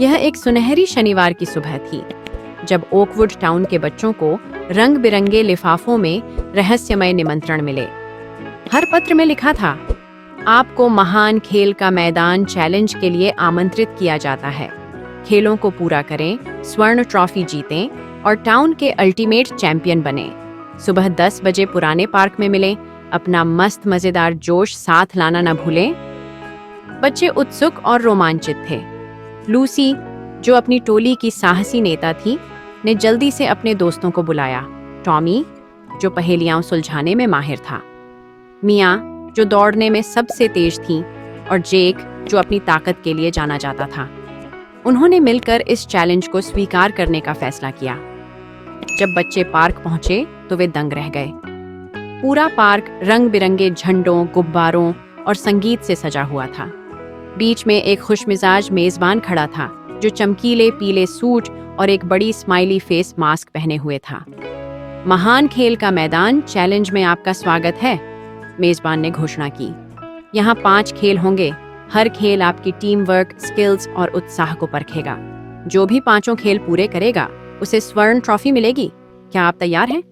यह एक सुनहरी शनिवार की सुबह थी, जब ओकवुड टाउन के बच्चों को रंग बिरंगे लिफाफों में रहस्यमय निमंत्रण मिले। हर पत्र में लिखा था, आपको महान खेल का मैदान चैलेंज के लिए आमंत्रित किया जाता है। खेलों को पूरा करें, स्वर्ण ट्रॉफी जीतें और टाउन के अल्टीमेट चैंपियन बने। सुबह 10 बजे पुराने पार्क में मिलें, अपना मस्त मजेदार जोश साथ लाना न भूलें। बच्चे उत्सुक और रोमांचित थे। लूसी, जो अपनी टोली की साहसी नेता थी, ने जल्दी से अपने दोस्तों को बुलाया। टॉमी, जो पहेलियां सुलझाने में माहिर था, मिया, जो दौड़ने में सबसे तेज थी, और जेक, जो अपनी ताकत के लिए जाना जाता था। उन्होंने मिलकर इस चैलेंज को स्वीकार करने का फैसला किया। जब बच्चे पार्क पहुंचे तो वे दंग रह गए। पूरा पार्क रंग बिरंगे झंडों, गुब्बारों और संगीत से सजा हुआ था। बीच में एक खुशमिजाज मेजबान खड़ा था, जो चमकीले पीले सूट और एक बड़ी स्माइली फेस मास्क पहने हुए था। महान खेल का मैदान चैलेंज में आपका स्वागत है, मेजबान ने घोषणा की। यहाँ 5 खेल होंगे। हर खेल आपकी टीम वर्क, स्किल्स और उत्साह को परखेगा। जो भी 5 खेल पूरे करेगा, उसे स्वर्ण ट्रॉफी मिलेगी। क्या आप तैयार हैं?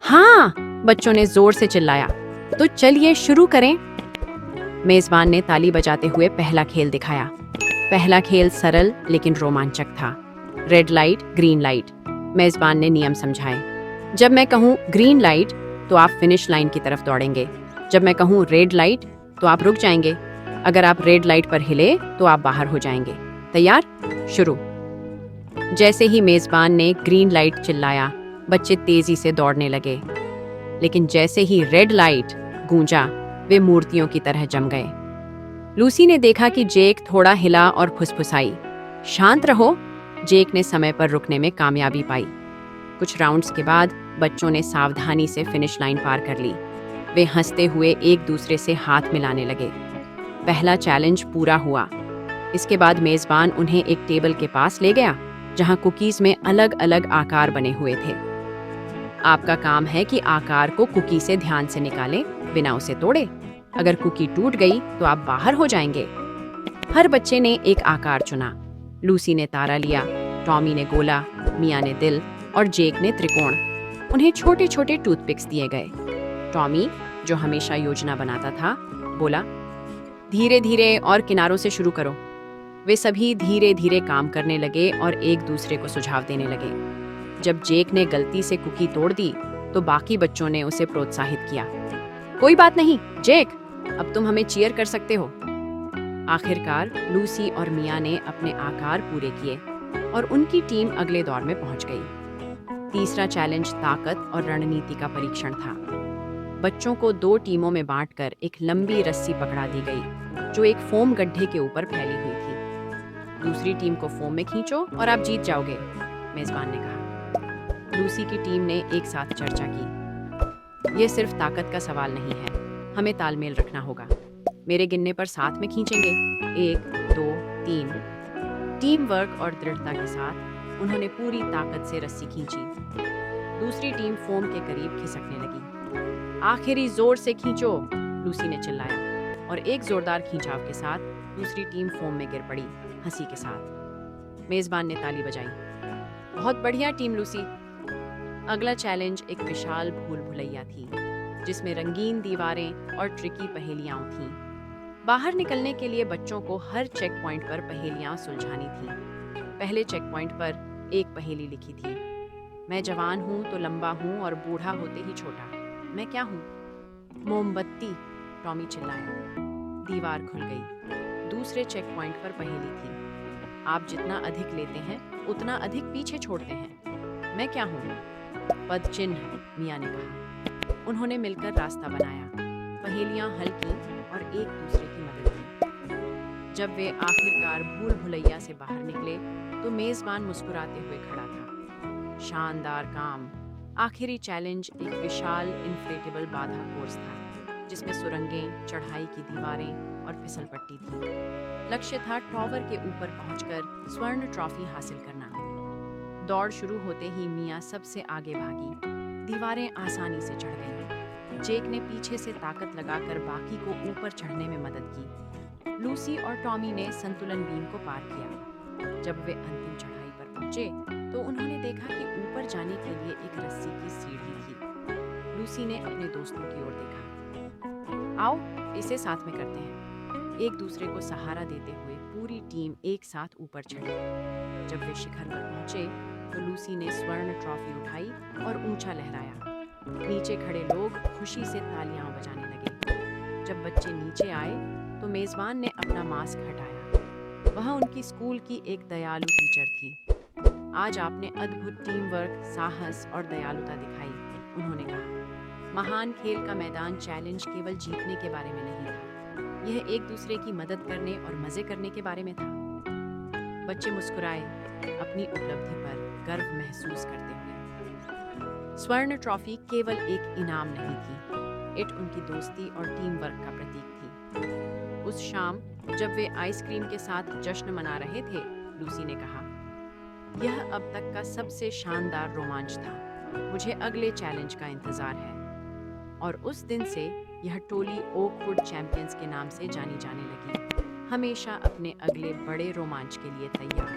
हाँ, बच्चों ने जोर से चिल्लाया। तो चलिए शुरू करें। मेजबान ने ताली बजाते हुए पहला खेल दिखाया। पहला खेल सरल लेकिन रोमांचक था। Red light, green light. मेजबान ने नियम समझाए। जब मैं कहूँ ग्रीन लाइट, तो आप फिनिश लाइन की तरफ दौड़ेंगे। जब मैं कहूँ रेड लाइट, तो आप रुक जाएंगे। अगर आप रेड लाइट पर हिले, तो आप बाहर हो जाएंगे। तैयार? शुरू। जैसे ही मेजबान ने ग्रीन लाइट चिल्लाया, बच्चे तेजी से दौड़ने लगे। लेकिन जैसे ही रेड लाइट गूंजा, वे मूर्तियों की तरह जम गए। लूसी ने देखा कि जेक थोड़ा हिला और फुसफुसाई। शांत रहो। जेक ने समय पर रुकने में कामयाबी पाई। कुछ राउंड्स के बाद बच्चों ने सावधानी से फिनिश लाइन पार कर ली। वे हंसते हुए एक दूसरे से हाथ मिलाने लगे। पहला चैलेंज पूरा हुआ। इसके बाद मेजबान उन्हें एक टेबल के पास ले गया, जहां कुकीज में अलग अलग आकार बने हुए थे। आपका काम है कि आकार को कुकी से ध्यान से निकालें, बिना उसे तोड़े। अगर कुकी टूट गई तो आप बाहर हो जाएंगे। हर बच्चे ने एक आकार चुना। लूसी ने तारा लिया, टॉमी ने गोला, मिया ने दिल और जेक ने त्रिकोण। उन्हें छोटे छोटे टूथपिक्स दिए गए। टॉमी, जो हमेशा योजना बनाता था, बोला, धीरे धीरे और किनारों से शुरू करो। वे सभी धीरे धीरे काम करने लगे और एक दूसरे को सुझाव देने लगे। जब जेक ने गलती से कुकी तोड़ दी, तो बाकी बच्चों ने उसे प्रोत्साहित किया। कोई बात नहीं जेक, अब तुम हमें चीयर कर सकते हो। आखिरकार लूसी और मिया ने अपने आकार पूरे किए और उनकी टीम अगले दौर में पहुंच गई। तीसरा चैलेंज ताकत और रणनीति का परीक्षण था। बच्चों को 2 टीमों में बांटकर एक लंबी रस्सी पकड़ा दी गई, जो एक फोम गड्ढे के ऊपर फैली हुई थी। दूसरी टीम को फोम में खींचो और आप जीत जाओगे, मेजबान ने कहा। लूसी की टीम ने एक साथ चर्चा की। यह सिर्फ ताकत का सवाल नहीं है, हमें तालमेल रखना होगा। मेरे गिनने पर साथ में खींचेंगे। 1, 2, 3। टीम वर्क और दृढ़ता के साथ उन्होंने पूरी ताकत से रस्सी खींची। दूसरी टीम फोम के करीब खिसकने लगी। आखिरी जोर से खींचो, लूसी ने चिल्लाया, और एक जोरदार खींचाव के साथ दूसरी टीम फोम में गिर पड़ी, हंसी के साथ। मेजबान ने ताली बजाई। बहुत बढ़िया टीम लूसी। अगला चैलेंज एक विशाल भूल भुलैया थी, जिसमें रंगीन दीवारें और ट्रिकी पहेलियां थीं। बाहर निकलने के लिए बच्चों को हर चेक पॉइंट पर पहेलियां सुलझानी थीं। पहले चेक पॉइंट पर एक पहेली लिखी थी, मैं जवान हूँ तो लंबा हूँ और बूढ़ा होते ही छोटा। मैं क्या हूँ? मोमबत्ती, टॉमी चिल्लाया। दीवार खुल गई। दूसरे चेक पॉइंट पर पहेली थी, आप जितना अधिक लेते हैं उतना अधिक पीछे छोड़ते हैं। मैं क्या हूँ? पद चिन्ह, मिया ने कहा। उन्होंने मिलकर रास्ता बनाया, पहेलियां हल की और एक दूसरे की मदद की। जब वे आखिरकार भूल भुलैया से बाहर निकले, तो मेजबान मुस्कुराते हुए खड़ा था। शानदार काम। आखिरी चैलेंज एक विशाल इन्फ्लेटेबल बाधा कोर्स था, जिसमें सुरंगें, चढ़ाई की दीवारें और फिसल पट्टी थी। लक्ष्य था टॉवर के ऊपर पहुंचकर स्वर्ण ट्रॉफी हासिल करना। दौड़ शुरू होते ही मिया सबसे आगे भागी। दीवारें आसानी से चढ़ गईं। जेक ने पीछे से ताकत लगाकर बाकी को ऊपर चढ़ने में मदद की। लूसी और टॉमी ने संतुलन बीम को पार किया। जब वे अंतिम चढ़ाई पर पहुंचे तो उन्होंने देखा कि ऊपर जाने के लिए एक रस्सी की सीढ़ी थी। लूसी ने अपने दोस्तों की ओर देखा। आओ इसे साथ में करते हैं। एक दूसरे को सहारा देते हुए पूरी टीम एक साथ ऊपर चढ़ी। जब वे शिखर पर पहुंचे तो लूसी ने स्वर्ण ट्रॉफी उठाई और ऊंचा लहराया। नीचे खड़े लोग खुशी से तालियां बजाने लगे। जब बच्चे नीचे आए तो मेजबान ने अपना मास्क हटाया। वह उनकी स्कूल की एक दयालु टीचर थी। आज आपने अद्भुत टीम वर्क, साहस और दयालुता दिखाई, उन्होंने कहा। महान खेल का मैदान चैलेंज केवल जीतने के बारे में नहीं था, यह एक दूसरे की मदद करने और मजे करने के बारे में था। बच्चे मुस्कुराए, अपनी उपलब्धि पर गर्व महसूस करते हुए। स्वर्ण ट्रॉफी केवल एक इनाम नहीं थी, इट उनकी दोस्ती और टीम वर्क का प्रतीक थी। उस शाम जब वे आइसक्रीम के साथ जश्न मना रहे थे, लूसी ने कहा, यह अब तक का सबसे शानदार रोमांच था। मुझे अगले चैलेंज का इंतजार है। और उस दिन से यह टोली ओकवुड चैंपियंस के नाम से जानी जाने लगी, हमेशा अपने अगले बड़े रोमांच के लिए तैयार।